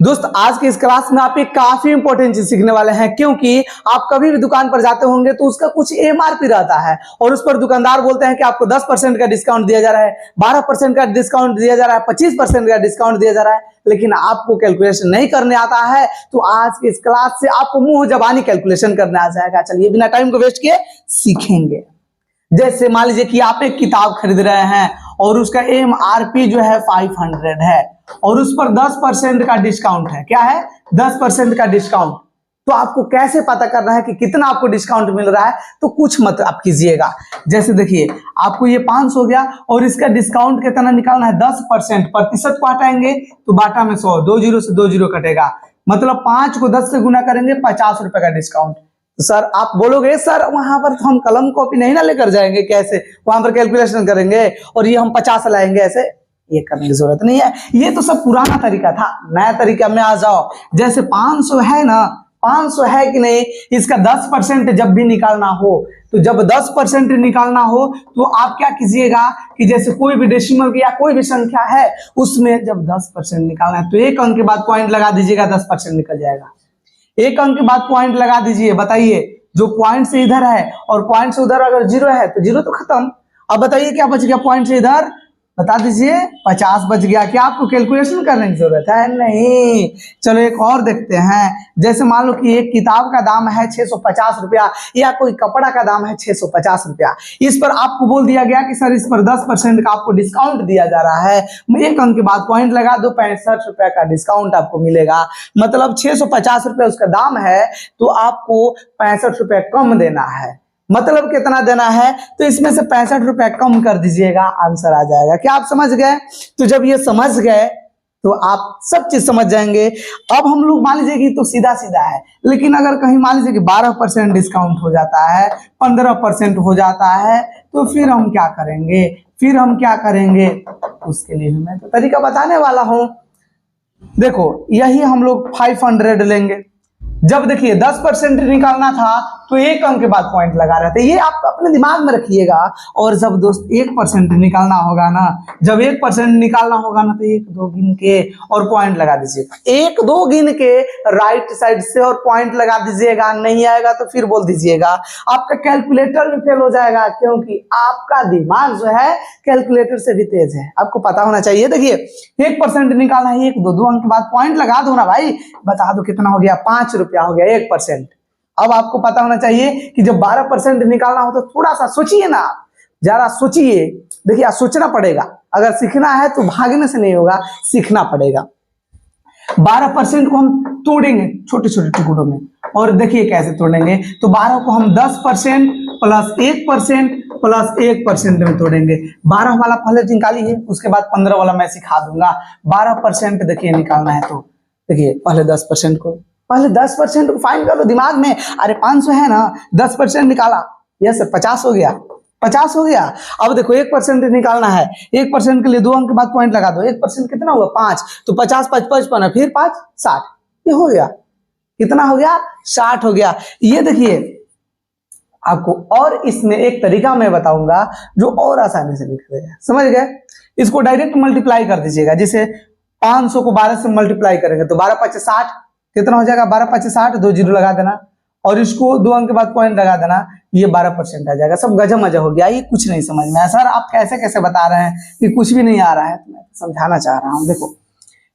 दोस्त आज के इस क्लास में आप एक काफी इंपॉर्टेंट चीज सीखने वाले हैं, क्योंकि आप कभी भी दुकान पर जाते होंगे तो उसका कुछ एमआरपी रहता है और उस पर दुकानदार बोलते हैं कि आपको 10% का डिस्काउंट दिया जा रहा है, 12% का डिस्काउंट दिया जा रहा है, 25% का डिस्काउंट दिया जा रहा है, लेकिन आपको कैलकुलेशन नहीं करने आता है। तो आज के इस क्लास से आपको मुंह जबानी कैलकुलेशन करने आ जाएगा। चलिए बिना टाइम को वेस्ट किए सीखेंगे। जैसे मान लीजिए कि आप एक किताब खरीद रहे हैं और उसका एमआरपी जो है 500 है और उस पर 10% का डिस्काउंट है। क्या है? 10% का डिस्काउंट। तो आपको कैसे पता करना है कि कितना आपको डिस्काउंट मिल रहा है? तो कुछ मत आप कीजिएगा। जैसे देखिए, आपको ये 500 हो गया और इसका डिस्काउंट कितना निकालना है? 10%। प्रतिशत को हटाएंगे तो बाटा में 100, 2 जीरो से 2 जीरो कटेगा, मतलब 5 को 10 से गुना करेंगे, 50 रुपए का डिस्काउंट। तो सर आप बोलोगे सर वहां पर तो हम कलम कॉपी नहीं ना लेकर जाएंगे, कैसे वहां पर कैलकुलेशन करेंगे और ये हम 50 लाएंगे? ऐसे ये करने की जरूरत नहीं है। ये तो सब पुराना तरीका था, नया तरीका में आ जाओ। जैसे 500 है ना, 500 है कि नहीं, इसका 10% जब भी निकालना हो, तो जब 10% निकालना हो तो आप क्या कीजिएगा कि जैसे कोई भी डेसिमल या कोई भी संख्या है उसमें जब 10% निकालना है तो एक अंक के बाद पॉइंट लगा दीजिएगा, 10% निकल जाएगा। एक अंक के बाद पॉइंट लगा दीजिए। बताइए, जो पॉइंट से इधर है और पॉइंट से उधर अगर जीरो है तो जीरो तो खत्म। अब बताइए क्या बच गया पॉइंट से इधर? बता दीजिए, 50 बच गया। क्या आपको कैलकुलेशन करने की जरूरत है? नहीं। चलो एक और देखते हैं। जैसे मान लो कि एक किताब का दाम है 650 रुपया या कोई कपड़ा का दाम है 650 रुपया। इस पर आपको बोल दिया गया कि सर इस पर 10% का आपको डिस्काउंट दिया जा रहा है। एक अंक के बाद पॉइंट लगा दो, 65 रुपया का डिस्काउंट आपको मिलेगा। मतलब 650 रुपया उसका दाम है तो आपको 65 रुपया कम देना है। मतलब कितना देना है? तो इसमें से 65 रुपया कम कर दीजिएगा, आंसर आ जाएगा। क्या आप समझ गए? तो जब ये समझ गए तो आप सब चीज समझ जाएंगे। अब हम लोग मान लीजिए कि तो सीधा सीधा है, लेकिन अगर कहीं मान लीजिए कि 12% डिस्काउंट हो जाता है, 15% हो जाता है, तो फिर हम क्या करेंगे? उसके लिए मैं तो तरीका बताने वाला हूं। देखो, यही हम लोग 500 लेंगे। जब देखिए 10% निकालना था तो एक अंक के बाद पॉइंट लगा रहे थे, ये आप अपने दिमाग में रखिएगा। और जब दोस्त 1% निकालना होगा ना, जब 1% निकालना होगा ना, तो 1 2 गिन के और पॉइंट लगा दीजिएगा। 1 2 गिन के राइट साइड से और पॉइंट लगा दीजिएगा। नहीं आएगा तो फिर बोल दीजिएगा। आपका कैलकुलेटर भी फेल हो जाएगा, क्योंकि आपका दिमाग जो है कैलकुलेटर से भी तेज है। आपको पता होना चाहिए। देखिए 1% निकालना है, 1 2 2 अंक के बाद पॉइंट लगा दो ना भाई। बता दो कितना हो गया? 5 रुपया हो गया 1%। अब आपको पता होना चाहिए कि जब 12% निकालना हो तो थोड़ा सा सोचिए ना, जरा सोचिए। देखिए सोचना पड़ेगा। अगर सीखना है तो भागने से नहीं होगा, सीखना पड़ेगा। 12% को हम तोड़ेंगे छोटे छोटे टुकड़ों में, और देखिए कैसे तोड़ेंगे। तो 12 को हम 10% प्लस 1% प्लस 1% में तोड़ेंगे। 12 वाला पहले निकालिए, उसके बाद 15 वाला मैं सिखा दूंगा। 12% देखिए निकालना है तो देखिए पहले 10% को फाइन कर लो दिमाग में। अरे 500 है ना, 10% निकाला, यस 50 हो गया, 50 हो गया। अब देखो 1% निकालना है, 1% के लिए 2 अंक के बाद पॉइंट लगा दो। 1% कितना हुआ? 5। तो 50 5 55 है, फिर 5 60, ये हो गया। कितना हो गया? 60 हो गया। ये देखिए आपको और इसमें एक तरीका मैं बताऊंगा जो और आसानी से निकलेगा। समझ गए? इसको डायरेक्ट मल्टीप्लाई कर दीजिएगा। जैसे 500 को 12 से मल्टीप्लाई करेंगे तो 12 5 60, कितना हो जाएगा? 12 5 60, 2 जीरो लगा देना और इसको 2 अंक के बाद पॉइंट लगा देना, ये 12% आ जाएगा। सब गजब मजा हो गया। ये कुछ नहीं समझ में आया सर, आप कैसे कैसे बता रहे हैं कि कुछ भी नहीं आ रहा है? तो मैं समझाना चाह रहा हूँ। देखो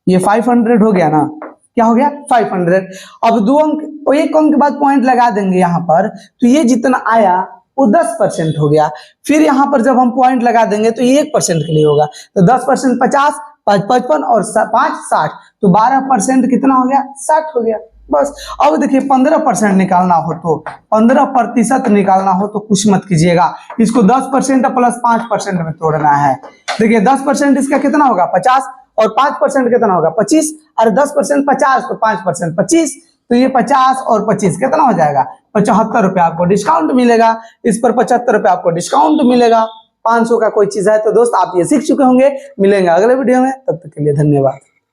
ये 500 हो गया ना, क्या हो गया? 500। अब 2 अंक और 1 अंक के बाद पॉइंट लगा देंगे यहाँ पर, तो ये जितना आया वो 10% हो गया। फिर यहाँ पर जब हम पॉइंट लगा देंगे तो ये 1% के लिए होगा। तो 10% 50, 5 55 और 5 60, तो 12% कितना हो गया? 60 हो गया। बस। अब देखिए 15% निकालना हो तो 15% निकालना हो तो कुछ मत कीजिएगा, इसको 10% प्लस 5% में तोड़ना है। देखिए 10% इसका कितना होगा? 50, और 5% कितना होगा? 25। और 10% 50, तो 5% 25, तो ये 50 और 25 कितना हो जाएगा? 75 रुपया आपको डिस्काउंट मिलेगा। इस पर 75 रुपया आपको डिस्काउंट मिलेगा। 500 का कोई चीज है तो दोस्त आप ये सीख चुके होंगे। मिलेंगे अगले वीडियो में, तब तक के लिए धन्यवाद।